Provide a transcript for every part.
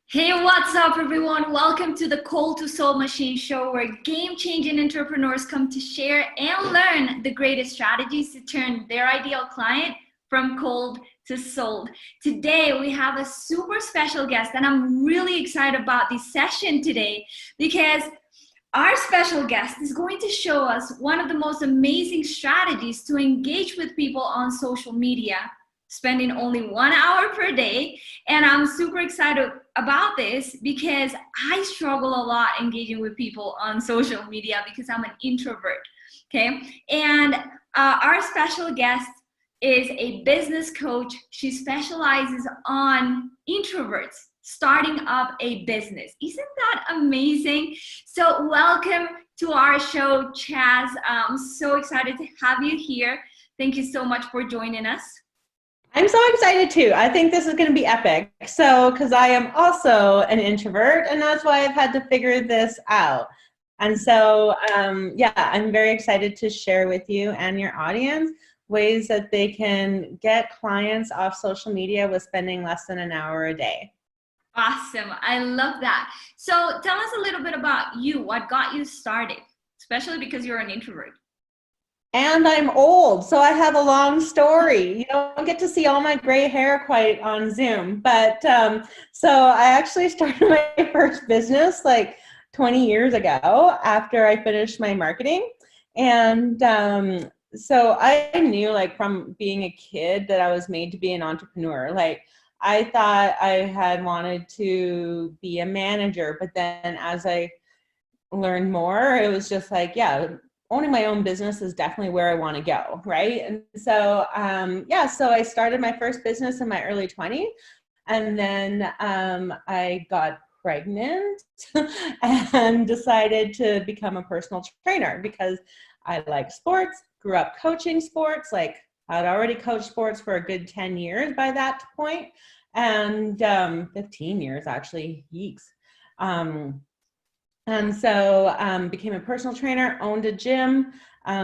Hey, what's up, everyone? Welcome to the Cold to Soul Machine Show, where game-changing entrepreneurs come to share and learn the greatest strategies to turn their ideal client from cold to sold. Today, we have a super special guest, and I'm really excited about this session today because our special guest is going to show us one of the most amazing strategies to engage with people on social media, spending only 1 hour per day. And I'm super excited about this because I struggle a lot engaging with people on social media because I'm an introvert. Okay. And our special guest is a business coach. She specializes on introverts starting up a business. Isn't that amazing? So welcome to our show, Chaz. I'm so excited to have you here. Thank you so much for joining us. I'm so excited too. I think this is going to be epic. So, because I am also an introvert, and that's why I've had to figure this out. And so, yeah, I'm very excited to share with you and your audience ways that they can get clients off social media with spending less than an hour a day. Awesome. I love that. So tell us a little bit about you. What got you started, especially because you're an introvert? And I'm old, so I have a long story. You don't get to see all my gray hair quite on Zoom. But so I actually started my first business like 20 years ago after I finished my marketing. And so I knew, like, from being a kid that I was made to be an entrepreneur. Like, I thought I had wanted to be a manager, but then as I learned more, it was just like, yeah, owning my own business is definitely where I want to go, right? And so, yeah, so I started my first business in my early 20s, and then I got pregnant and decided to become a personal trainer because I like sports, grew up coaching sports, like I'd already coached sports for a good 10 years by that point, and 15 years actually, yeeks. And so became a personal trainer, owned a gym,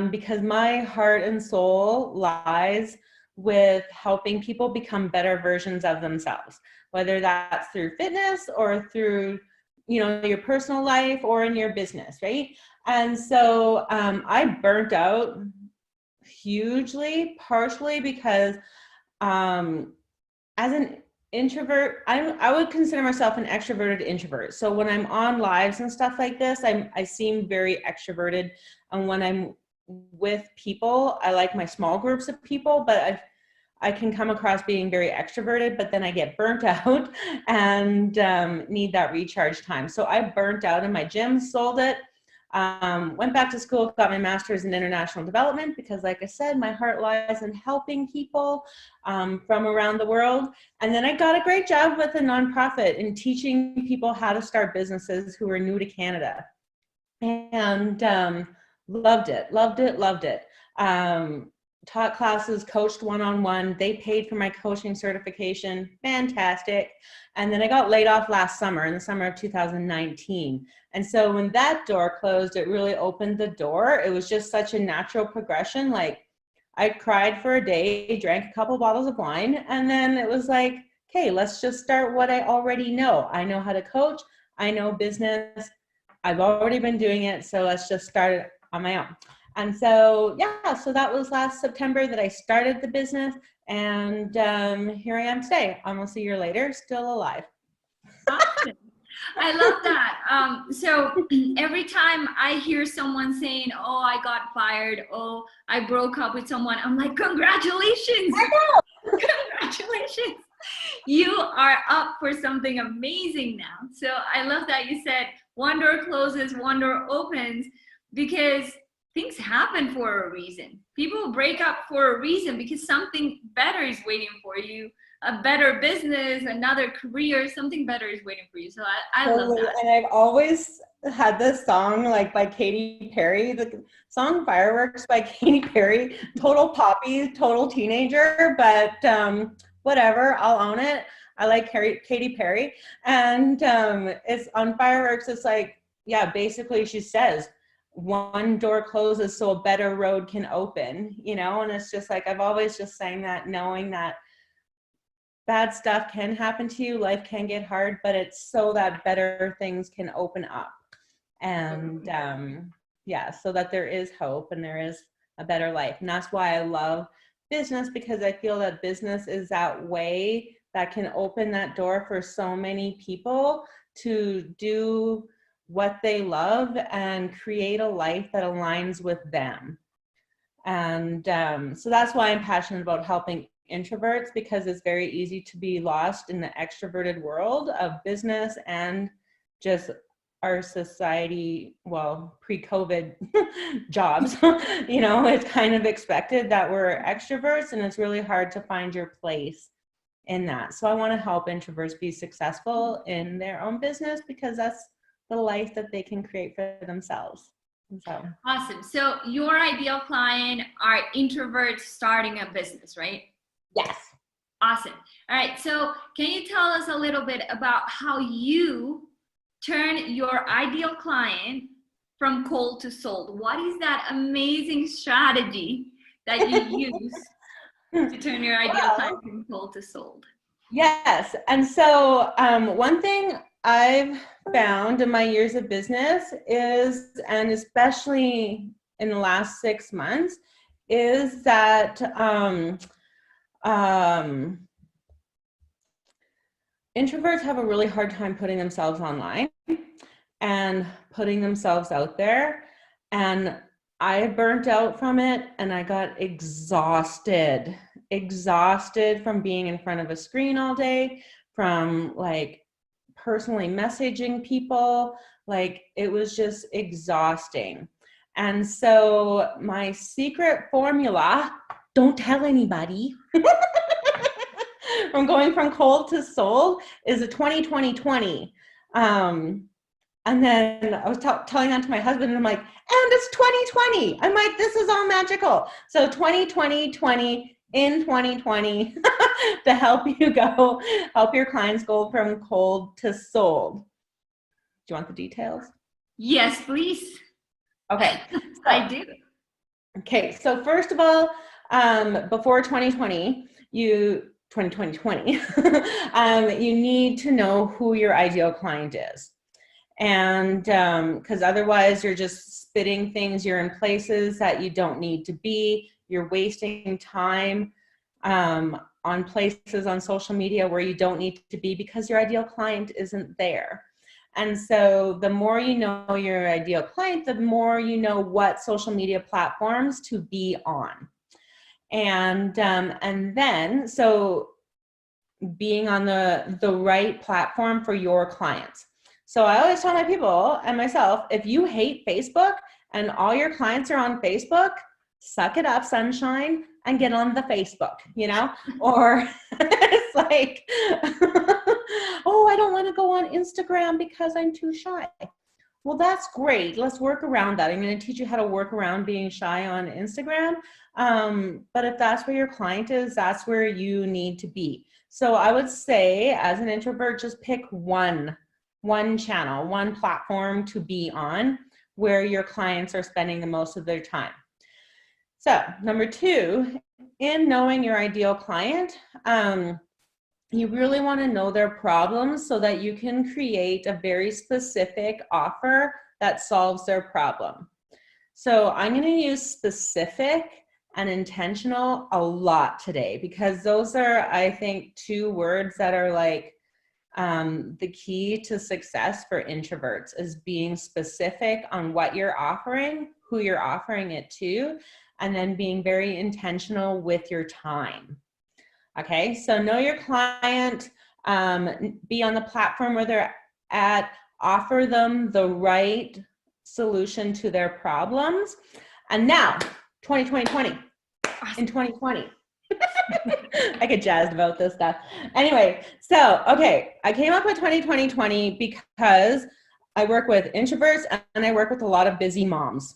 because my heart and soul lies with helping people become better versions of themselves, whether that's through fitness or through, you know, your personal life or in your business, right? And so I burnt out hugely, partially because as an introvert, I would consider myself an extroverted introvert. So when I'm on lives and stuff like this, I seem very extroverted. And when I'm with people, I like my small groups of people, but I can come across being very extroverted, but then I get burnt out and need that recharge time. So I burnt out in my gym, sold it, went back to school, got my master's in international development because, like I said, my heart lies in helping people from around the world. And then I got a great job with a nonprofit in teaching people how to start businesses who are new to Canada. And loved it, loved it, loved it. Taught classes, coached one-on-one. They paid for my coaching certification. Fantastic. And then I got laid off last summer, in the summer of 2019. And so when that door closed, it really opened the door. It was just such a natural progression. Like, I cried for a day, drank a couple bottles of wine, and then it was like, okay, let's just start what I already know. I know how to coach. I know business. I've already been doing it, so let's just start it on my own. And so, yeah, so that was last September that I started the business, and here I am today, almost a year later, still alive. Awesome. I love that. So every time I hear someone saying, "Oh, I got fired," "Oh, I broke up with someone," I'm like, "Congratulations! I know. Congratulations! You are up for something amazing now." So I love that you said one door closes, one door opens, because things happen for a reason. People break up for a reason because something better is waiting for you. A better business, another career, something better is waiting for you. So I love Totally. that. And I've always had this song, like, by Katy Perry, the song Fireworks by Katy Perry, total poppy, total teenager, but whatever, I'll own it. I like Katy Perry. And it's on Fireworks, it's like, yeah, basically she says, one door closes so a better road can open, you know? And it's just like, I've always just sang that, knowing that bad stuff can happen to you. Life can get hard, but it's so that better things can open up. And yeah, so that there is hope and there is a better life. And that's why I love business, because I feel that business is that way that can open that door for so many people to do what they love and create a life that aligns with them. And so that's why I'm passionate about helping introverts, because it's very easy to be lost in the extroverted world of business and just our society, well, pre-COVID jobs. You know, it's kind of expected that we're extroverts, and it's really hard to find your place in that. So I want to help introverts be successful in their own business, because that's the life that they can create for themselves. So Awesome. So your ideal client are introverts starting a business, right? yes. Awesome. All right. So can you tell us a little bit about how you turn your ideal client from cold to sold? What is that amazing strategy that you use to turn your ideal client from cold to sold? Yes. And so one thing I've found in my years of business is, and especially in the last 6 months, is that introverts have a really hard time putting themselves online and putting themselves out there. And I burnt out from it, and I got exhausted from being in front of a screen all day, from like personally messaging people. Like, it was just exhausting. And so my secret formula, don't tell anybody, from going from cold to sold, is a 20-20-20. And then I was telling that to my husband, and I'm like, and it's 2020. I'm like, this is all magical. So 20-20-20 in 2020 to help your clients go from cold to sold. Do you want the details? Yes, please. Okay. I do. Okay. So first of all, before 2020, you need to know who your ideal client is. And because otherwise you're just spitting things, you're in places that you don't need to be, you're wasting time on places on social media where you don't need to be, because your ideal client isn't there. And so the more you know your ideal client, the more you know what social media platforms to be on. And then, so being on the right platform for your clients. So I always tell my people and myself, if you hate Facebook and all your clients are on Facebook, suck it up, sunshine, and get on the Facebook, you know? Or it's like, oh, I don't want to go on Instagram because I'm too shy. Well, that's great. Let's work around that. I'm going to teach you how to work around being shy on Instagram. But if that's where your client is, that's where you need to be. So I would say, as an introvert, just pick one channel, one platform to be on where your clients are spending the most of their time. So number 2, in knowing your ideal client, you really want to know their problems so that you can create a very specific offer that solves their problem. So I'm going to use specific and intentional a lot today, because those are, I think, 2 words that are like the key to success for introverts, is being specific on what you're offering, who you're offering it to, and then being very intentional with your time. Okay, so know your client, be on the platform where they're at, offer them the right solution to their problems. And now, 2020, in 2020. I get jazzed about this stuff. Anyway, so, okay, I came up with 2020 because I work with introverts and I work with a lot of busy moms.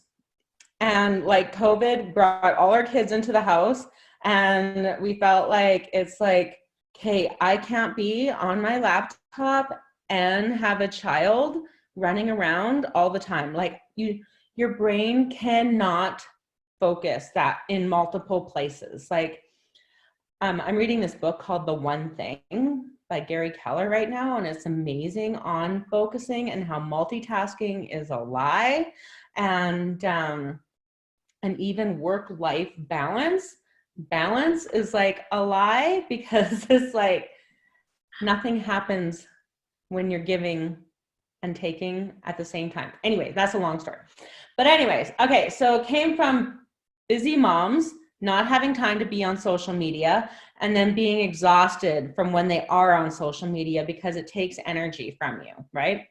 And like COVID brought all our kids into the house, and we felt like, it's like, okay, I can't be on my laptop and have a child running around all the time. Like, your brain cannot focus that in multiple places. Like, I'm reading this book called The One Thing by Gary Keller right now, and it's amazing on focusing and how multitasking is a lie, and even work-life balance is like a lie, because it's like nothing happens when you're giving and taking at the same time. Anyway, that's a long story. But anyways, okay, so it came from busy moms not having time to be on social media, and then being exhausted from when they are on social media because it takes energy from you, right?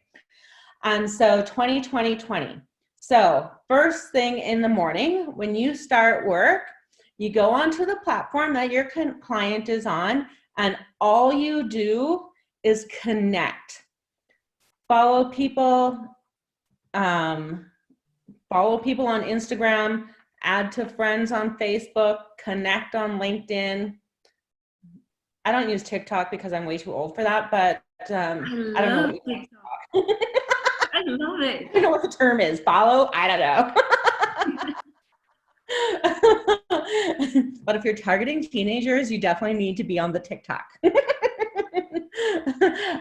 And so 2020. So first thing in the morning, when you start work, you go onto the platform that your client is on, and all you do is connect. Follow people on Instagram, add to friends on Facebook, connect on LinkedIn. I don't use TikTok because I'm way too old for that, but I don't know what you TikTok. I love it. I don't know what the term is. Follow? I don't know. But if you're targeting teenagers, you definitely need to be on the TikTok.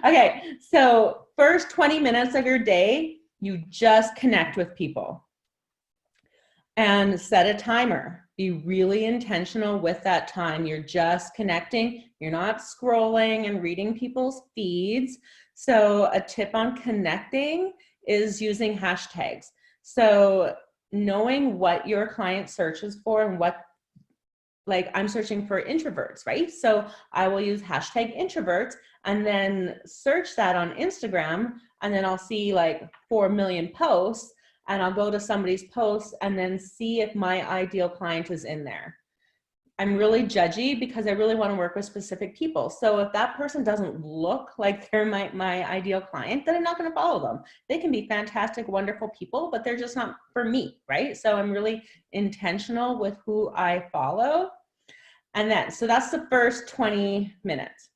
Okay, so first 20 minutes of your day, you just connect with people. And set a timer. Be really intentional with that time. You're just connecting. You're not scrolling and reading people's feeds. So a tip on connecting is using hashtags. So knowing what your client searches for, and what, like I'm searching for introverts, right? So I will use hashtag introverts and then search that on Instagram, and then I'll see like 4 million posts, and I'll go to somebody's post and then see if my ideal client is in there. I'm really judgy because I really want to work with specific people. So if that person doesn't look like they're my ideal client, then I'm not going to follow them. They can be fantastic, wonderful people, but they're just not for me, right? So I'm really intentional with who I follow. And then, so that's the first 20 minutes.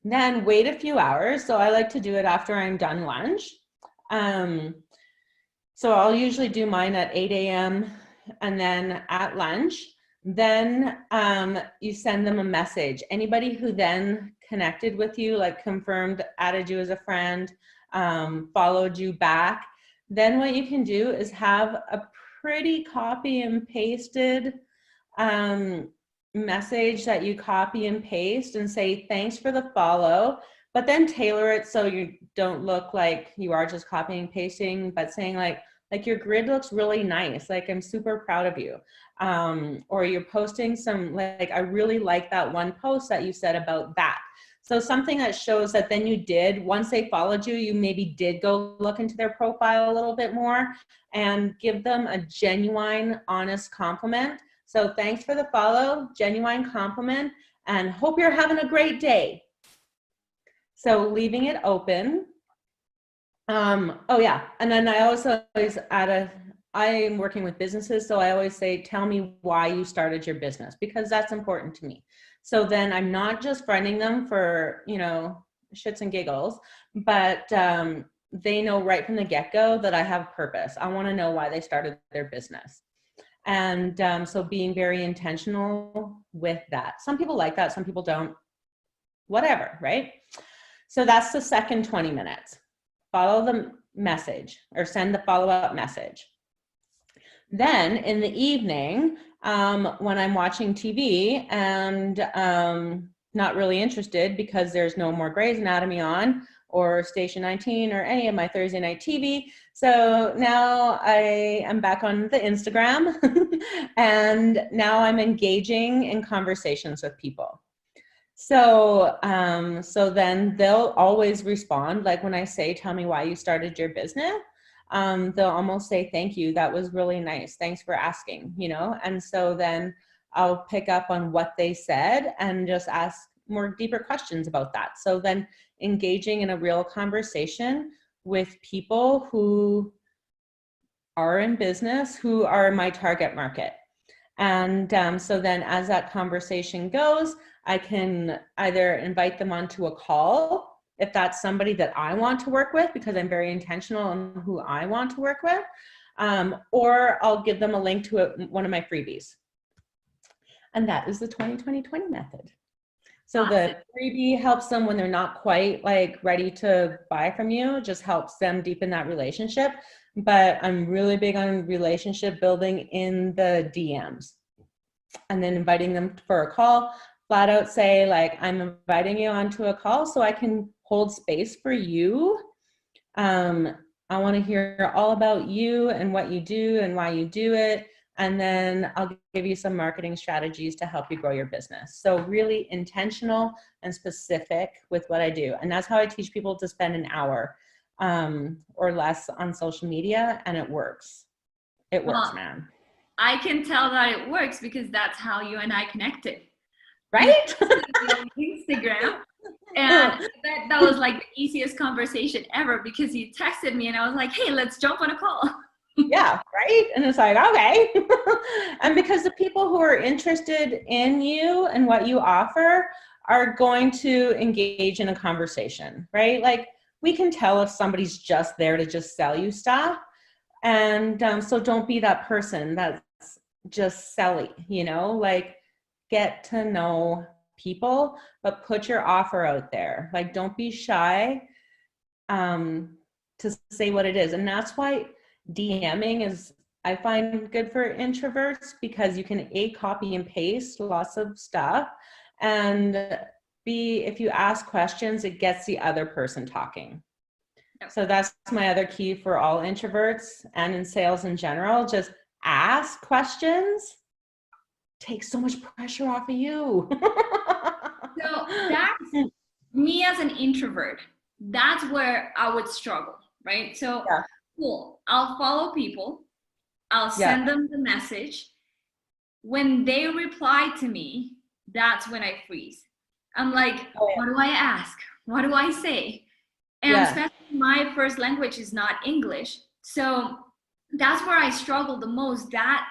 Then wait a few hours. So I like to do it after I'm done lunch. So I'll usually do mine at 8 a.m. and then at lunch. Then you send them a message. Anybody who then connected with you, like confirmed, added you as a friend, followed you back, then what you can do is have a pretty copy and pasted message that you copy and paste and say, thanks for the follow, but then tailor it so you don't look like you are just copying and pasting, but saying like your grid looks really nice. Like, I'm super proud of you. Or you're posting some, like, I really like that one post that you said about that. So something that shows that then you did, once they followed you, you maybe did go look into their profile a little bit more, and give them a genuine, honest compliment. So thanks for the follow, genuine compliment, and hope you're having a great day. So leaving it open. Oh yeah, and then I also always add I am working with businesses, so I always say, tell me why you started your business, because that's important to me. So then I'm not just friending them for, you know, shits and giggles, but they know right from the get-go that I have purpose. I want to know why they started their business. And so being very intentional with that. Some people like that, some people don't, whatever, right? So that's the second 20 minutes. Follow the message or send the follow-up message. Then in the evening, when I'm watching TV and not really interested because there's no more Grey's Anatomy on, or Station 19, or any of my Thursday night TV. So now I am back on the Instagram and now I'm engaging in conversations with people. So, so then they'll always respond. Like when I say, tell me why you started your business, they'll almost say, thank you. That was really nice. Thanks for asking, you know? And so then I'll pick up on what they said and just ask more deeper questions about that. So then engaging in a real conversation with people who are in business, who are my target market. And so then as that conversation goes, I can either invite them onto a call if that's somebody that I want to work with, because I'm very intentional on who I want to work with, or I'll give them a link to one of my freebies. And that is the 20-20-20 method. So Awesome. the freebie helps them when they're not quite like ready to buy from you, just helps them deepen that relationship. But I'm really big on relationship building in the DMs, and then inviting them for a call. Flat out say, like, I'm inviting you onto a call so I can hold space for you. I want to hear all about you and what you do and why you do it. And then I'll give you some marketing strategies to help you grow your business. So really intentional and specific with what I do. And that's how I teach people to spend an hour or less on social media, and it works. It works, man. I can tell that it works because that's how you and I connected. Right? On Instagram. And that was like the easiest conversation ever, because you texted me and I was like, hey, let's jump on a call. Yeah, right? And it's like, okay. And because the people who are interested in you and what you offer are going to engage in a conversation, right? Like, we can tell if somebody's just there to just sell you stuff. And so don't be that person that's just selly, you know, like, get to know people, but put your offer out there. Like, don't be shy to say what it is. And that's why DMing is, I find, good for introverts, because you can copy and paste lots of stuff, and B, if you ask questions, it gets the other person talking. So that's my other key for all introverts and in sales in general. Just ask questions. Take so much pressure off of you. So that's me as an introvert. That's where I would struggle, right? So Yeah. Cool. I'll follow people. I'll send them the message. When they reply to me, that's when I freeze. I'm like, what do I ask? What do I say? And especially my first language is not English. So that's where I struggle the most, that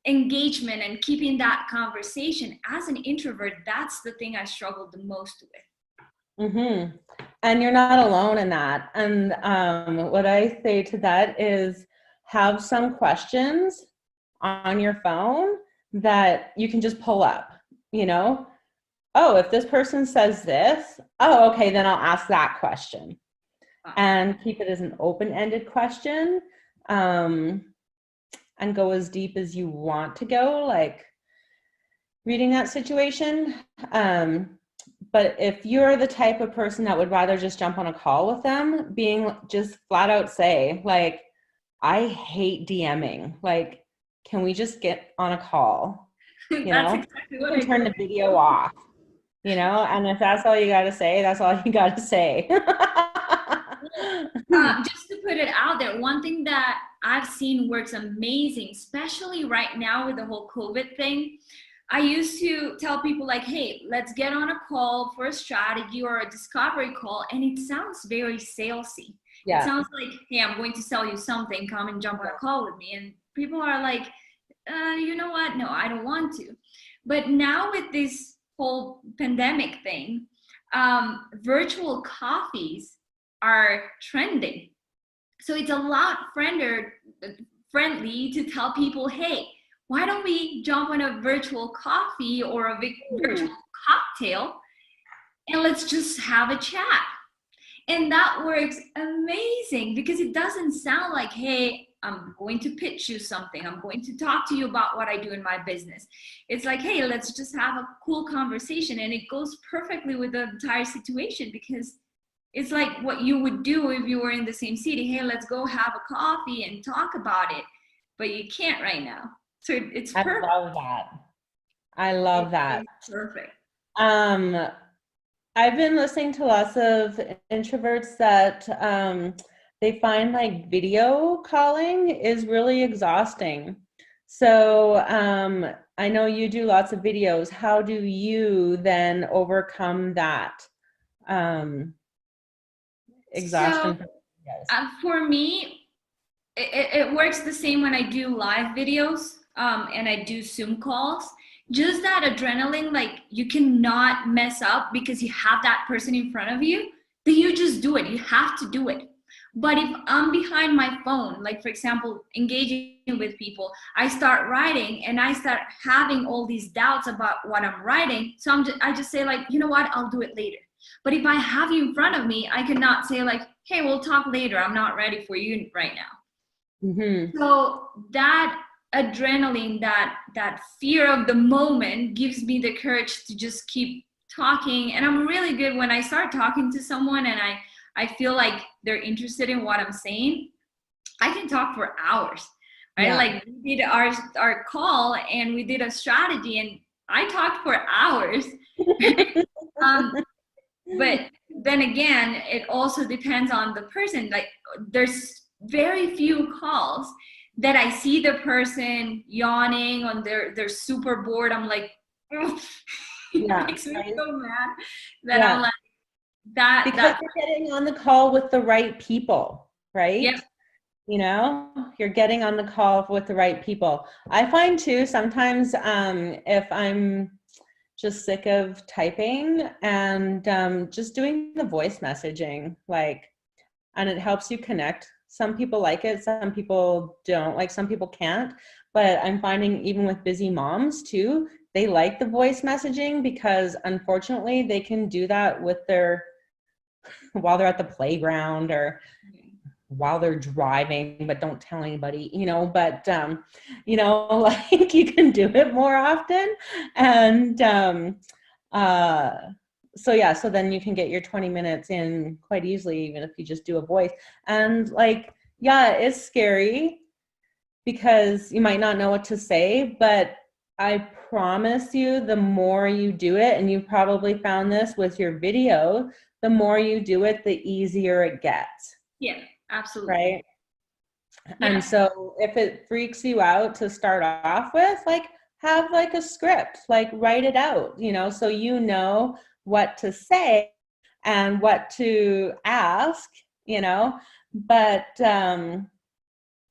engagement and keeping that conversation. As an introvert, that's the thing I struggled the most with. Mm-hmm. And you're not alone in that. And what I say to that is, have some questions on your phone that you can just pull up, you know? Oh, if this person says this, oh, okay, then I'll ask that question. And keep it as an open-ended question, and go as deep as you want to go, like reading that situation. But if you're the type of person that would rather just jump on a call with them, being just flat out say, like, I hate DMing. Like, can we just get on a call? You know, exactly what you can turn the video off, you know, and if that's all you got to say, that's all you got to say. Just to put it out there, one thing that I've seen works amazing, especially right now with the whole COVID thing. I used to tell people, like, hey, let's get on a call for a strategy or a discovery call. And it sounds very salesy. Yeah. It sounds like, hey, I'm going to sell you something. Come and jump on a call with me. And people are like, you know what? No, I don't want to. But now with this whole pandemic thing, virtual coffees are trending. So it's a lot friendly to tell people, hey, why don't we jump on a virtual coffee or a virtual cocktail and let's just have a chat. And that works amazing, because it doesn't sound like, hey, I'm going to pitch you something. I'm going to talk to you about what I do in my business. It's like, hey, let's just have a cool conversation. And it goes perfectly with the entire situation, because it's like what you would do if you were in the same city. Hey, let's go have a coffee and talk about it. But you can't right now. So it's perfect. I love that. I love that. It's perfect. I've been listening to lots of introverts that they find like video calling is really exhausting. So I know you do lots of videos. How do you then overcome that exhaustion? So, for me, it works the same when I do live videos and I do Zoom calls. Just that adrenaline, like, you cannot mess up because you have that person in front of you, then you just do it. You have to do it. But if I'm behind my phone, like for example, engaging with people, I start writing and I start having all these doubts about what I'm writing. So I just say like, you know what, I'll do it later. But if I have you in front of me, I cannot say like, hey, we'll talk later. I'm not ready for you right now. Mm-hmm. So that adrenaline, that fear of the moment gives me the courage to just keep talking. And I'm really good when I start talking to someone and I feel like they're interested in what I'm saying. I can talk for hours, right? Yeah. Like we did our call and we did a strategy and I talked for hours. But then again, it also depends on the person. Like there's very few calls that I see the person yawning on they're super bored. I'm like, it makes me so mad that I'm like because you're getting on the call with the right people, right? Yep. You know, you're getting on the call with the right people. I find too, sometimes if I'm just sick of typing and just doing the voice messaging, like, and it helps you connect. Some people like it, some people don't, like some people can't, but I'm finding even with busy moms too, they like the voice messaging because unfortunately they can do that with their, while they're at the playground or while they're driving, but don't tell anybody, you know, but, you know, like you can do it more often. And so yeah, so then you can get your 20 minutes in quite easily, even if you just do a voice. And like, yeah, it's scary because you might not know what to say, but I promise you, the more you do it, and you probably found this with your video, the more you do it, the easier it gets. Yeah, absolutely. Right. Yeah. And so if it freaks you out to start off with, like have like a script, like write it out, you know, so you know what to say and what to ask, you know, but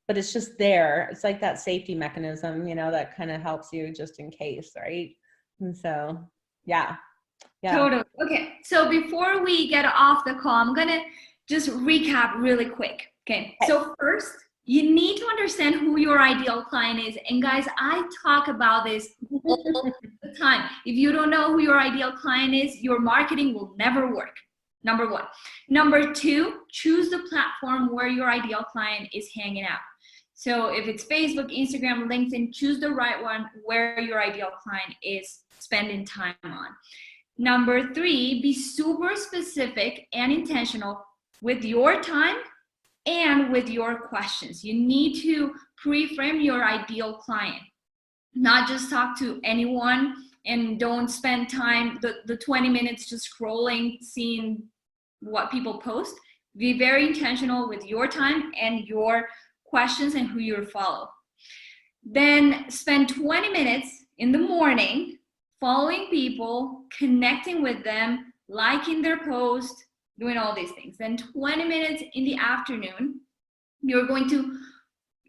it's just there. It's like that safety mechanism, you know, that kind of helps you just in case, right? And so, yeah. Totally. Okay. So before we get off the call, I'm going to just recap really quick. Okay. So first, you need to understand who your ideal client is. And guys, I talk about this all the time. If you don't know who your ideal client is, your marketing will never work. Number one. Number two, choose the platform where your ideal client is hanging out. So if it's Facebook, Instagram, LinkedIn, choose the right one where your ideal client is spending time on. Number three, be super specific and intentional with your time and with your questions. You need to pre-frame your ideal client, not just talk to anyone and don't spend time, the 20 minutes just scrolling, seeing what people post. Be very intentional with your time and your questions and who you follow. Then spend 20 minutes in the morning following people, connecting with them, liking their post, doing all these things. Then 20 minutes in the afternoon, you're going to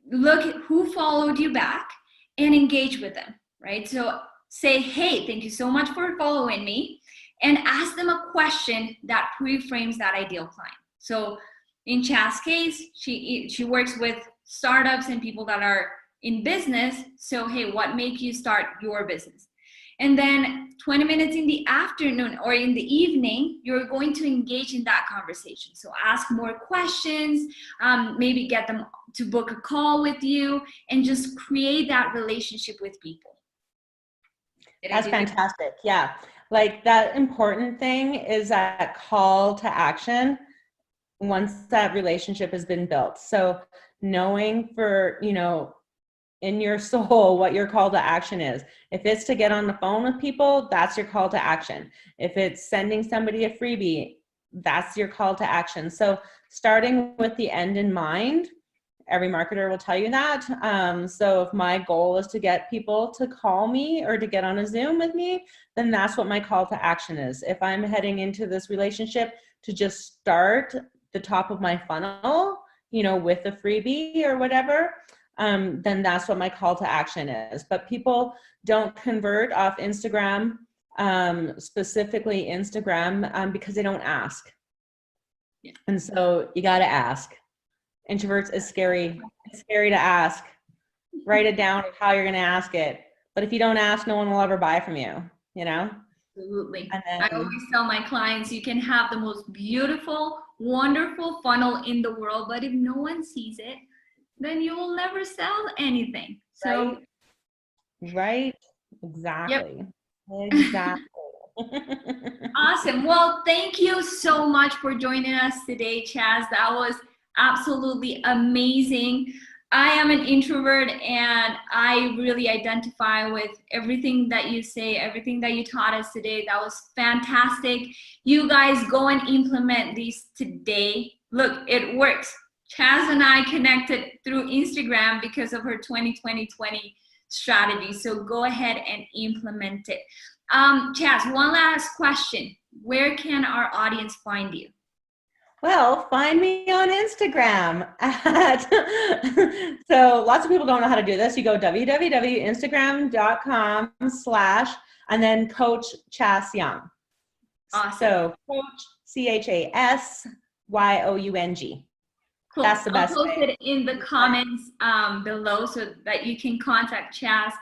look at who followed you back and engage with them, right? So say, hey, thank you so much for following me, and ask them a question that pre-frames that ideal client. So in Chad's case, she works with startups and people that are in business. So, hey, what made you start your business? And then 20 minutes in the afternoon or in the evening, you're going to engage in that conversation. So ask more questions, maybe get them to book a call with you, and just create that relationship with people. That's fantastic. Yeah. Like that important thing is that call to action once that relationship has been built. So knowing for, you know, in your soul what your call to action is. If it's to get on the phone with people, that's your call to action. If it's sending somebody a freebie, that's your call to action. So starting with the end in mind, every marketer will tell you that. So if my goal is to get people to call me or to get on a Zoom with me, then that's what my call to action is. If I'm heading into this relationship to just start the top of my funnel, you know, with a freebie or whatever, then that's what my call to action is. But people don't convert off Instagram, specifically Instagram, because they don't ask. Yeah. And so you got to ask. Introverts is scary. It's scary to ask. Write it down of how you're going to ask it. But if you don't ask, no one will ever buy from you, you know? Absolutely. And then, I always tell my clients, you can have the most beautiful, wonderful funnel in the world, but if no one sees it, then you will never sell anything. So, right? Exactly. Yep. Exactly. Awesome. Well, thank you so much for joining us today, Chaz. That was absolutely amazing. I am an introvert and I really identify with everything that you say, everything that you taught us today. That was fantastic. You guys go and implement these today. Look, it works. Chaz and I connected through Instagram because of her 2020 strategy. So go ahead and implement it. Chaz, one last question. Where can our audience find you? Well, find me on Instagram at, so lots of people don't know how to do this. You go www.instagram.com/ and then Coach Chas Young. Awesome. So Coach CHASYOUNG. Cool. That's the best I'll post way. it in the comments below so that you can contact Chaz.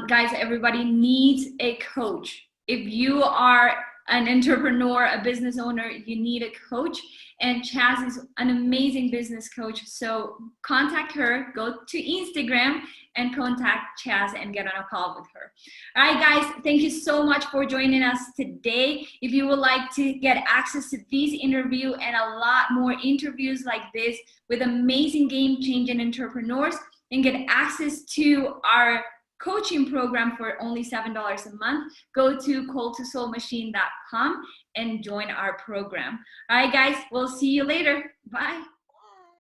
Guys, everybody needs a coach. If you are an entrepreneur, a business owner, you need a coach. And Chaz is an amazing business coach. So contact her, go to Instagram and contact Chaz and get on a call with her. All right, guys, thank you so much for joining us today. If you would like to get access to this interview and a lot more interviews like this with amazing game-changing entrepreneurs and get access to our coaching program for only $7 a month, go to cold2soulmachine.com and join our program. All right, guys, we'll see you later. Bye.